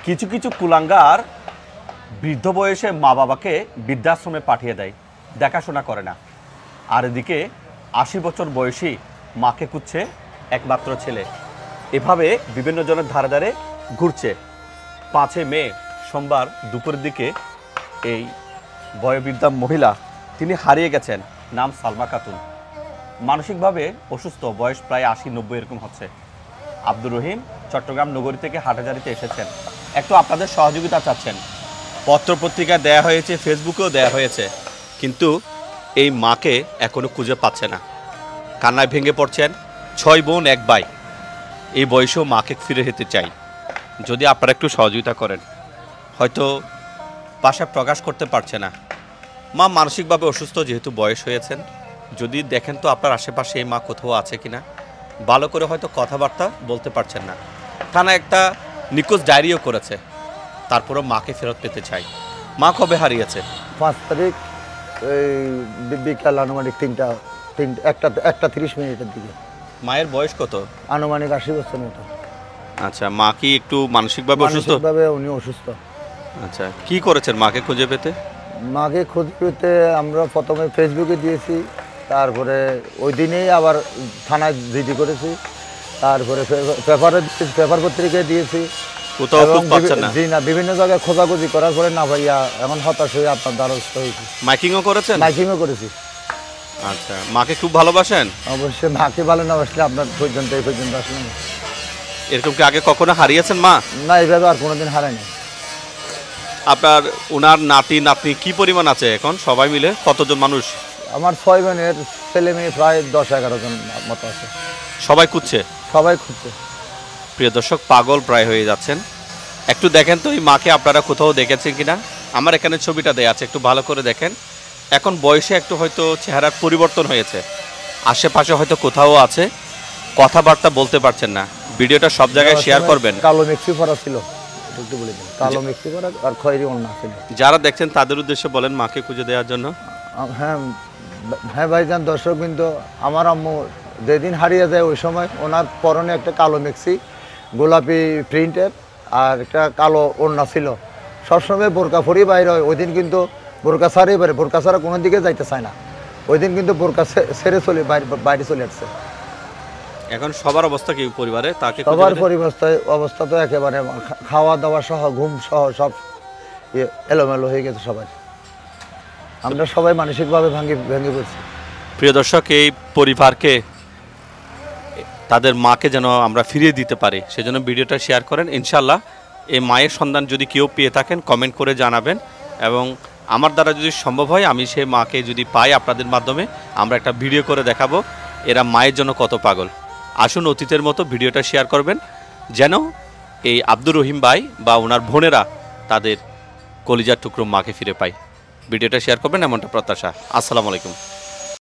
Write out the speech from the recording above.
কিছু কিছু কুলাঙ্গার বৃদ্ধ বয়সে মা বাবাকে বৃদ্ধাশ্রমে পাঠিয়ে দেয়, দেখাশোনা করে না। আর এদিকে ৮০ বছর বয়সী মাকে খুঁজছে একমাত্র ছেলে। এভাবে বিভিন্ন জনের ধারে ধারে ঘুরছে। ৫ মে সোমবার দুপুরের দিকে এই বয়োবৃদ্ধা মহিলা তিনি হারিয়ে গেছেন। নাম সালমা খাতুন। মানসিকভাবে অসুস্থ, বয়স প্রায় ৮০-৯০ এরকম হচ্ছে। আব্দুর রহিম চট্টগ্রাম নগরী থেকে হাটাজারিতে এসেছেন, একটু আপনাদের সহযোগিতা চাচ্ছেন। পত্রপত্রিকায় দেয়া হয়েছে, ফেসবুকেও দেয়া হয়েছে, কিন্তু এই মাকে এখনো খুঁজে পাচ্ছে না। কান্নায় ভেঙে পড়ছেন। ৬ বোন ১ ভাই, এই বয়সেও মাকে ফিরে যেতে চাই। যদি আপনারা একটু সহযোগিতা করেন, হয়তো ভাষা প্রকাশ করতে পারছে না। মা মানসিকভাবে অসুস্থ, যেহেতু বয়স হয়েছেন। যদি দেখেন তো আপনার আশেপাশে এই মা কোথাও আছে কিনা। ভালো করে হয়তো কথাবার্তা বলতে পারছেন না। থানা একটা নিখোঁজ ডায়েরিও করেছে, তারপরেও মাকে ফেরত পেতে চাই। মা কবে হারিয়েছে? ৫ তারিখ বিকাল আনুমানিক 1টা 30 মিনিটের দিকে। মায়ের বয়স কত? আনুমানিক ৮০ বছর মতো। আচ্ছা, মা কি একটু মানসিকভাবে অসুস্থ? মানসিকভাবে উনি অসুস্থ। আচ্ছা, কি করেছেন মাকে খুঁজে পেতে? মাকে খুঁজে পেতে আমরা প্রথমে ফেসবুকে দিয়েছি, তারপরে ওই দিনেই আবার থানায় জিডি করেছি, তারপরে পেপার পত্রিকায় দিয়েছি। কোথাও খুঁজে পাচ্ছেন না? জি না, বিভিন্ন জায়গায় খোঁজাখুঁজি করার পরে না ভাইয়া, এখন হতাশ হয়ে আপনার দ্বারস্থ হয়েছি। মাইকিংও করেছেন? মাইকিংও করেছি। আচ্ছা, মাকে খুব ভালোবাসেন? অবশ্যই, মাকে ভালো না বাসলে আপনার এই পর্যন্ত আসলাম। এরকম কি আগে কখনো হারিয়েছেন মা? না, এইভাবে আর কোনোদিন হারায়নি। আপনার ওনার নাতি নাতনি কি পরিমাণ আছে এখন সবাই মিলে? কতজন মানুষ? আমার 6 বোনের ছেলে মেয়ে প্রায় 10-11 জন মতো আছে। সবাই খুঁজছে? সবাই খুঁজছে। প্রিয় দর্শক, পাগল প্রায় হয়ে যাচ্ছেন। একটু দেখেন তো এই মাকে আপনারা কোথাও দেখেছেন কিনা। আমার এখানে ছবিটা দেয়া আছে, একটু ভালো করে দেখেন। এখন বয়সে একটু হয়তো চেহারার পরিবর্তন হয়েছে, আশেপাশে হয়তো কোথাও আছে, কথাবার্তা বলতে পারছেন না। ভিডিওটা সব জায়গায় শেয়ার করবেন। কালো মেক্সি পরা ছিল, একটু বলে দিন। কালো মেক্সি পরা আর খয়েরি ওড়না ছিল। যারা দেখছেন তাদের উদ্দেশ্যে বলেন মাকে খুঁজে দেওয়ার জন্য। হ্যাঁ হ্যাঁ ভাইজান, দর্শক কিন্তু আমার আম্মু যেদিন হারিয়ে যায় ওই সময় ওনার পরনে একটা কালো মেক্সি গোলাপি প্রিন্টের আর একটা কালো ওড়না ছিল। সবসময় বোরকা পরি বাইরে হয়। ওই দিন কিন্তু বোরকা ছাড়াই পারে, বোরকা ছাড়া কোনো দিকে যাইতে চায় না। ওই দিন কিন্তু বোরকা ছেড়ে চলে বাইরে চলে আসছে। এখন সবার অবস্থা কি পরিবারে? তাকে সবার অবস্থা তো একেবারে খাওয়া দাওয়া সহ, ঘুম সহ সব এলোমেলো হয়ে গেছে সবাই। আমরা সবাই মানসিকভাবে ভেঙে পড়ছি। প্রিয় দর্শক, এই পরিবারকে, তাদের মাকে যেন আমরা ফিরিয়ে দিতে পারি, সেজন্য ভিডিওটা শেয়ার করেন। ইনশাল্লাহ এই মায়ের সন্ধান যদি কেউ পেয়ে থাকেন কমেন্ট করে জানাবেন, এবং আমার দ্বারা যদি সম্ভব হয় আমি সেই মাকে যদি পাই আপনাদের মাধ্যমে আমরা একটা ভিডিও করে দেখাবো এরা মায়ের জন্য কত পাগল। আসুন অতীতের মতো ভিডিওটা শেয়ার করবেন, যেন এই আব্দুর রহিম ভাই বা ওনার বোনেরা তাদের কলিজার টুকরো মাকে ফিরে পায়। ভিডিওটা শেয়ার করবেন এমনটা প্রত্যাশা। আসসালামু আলাইকুম।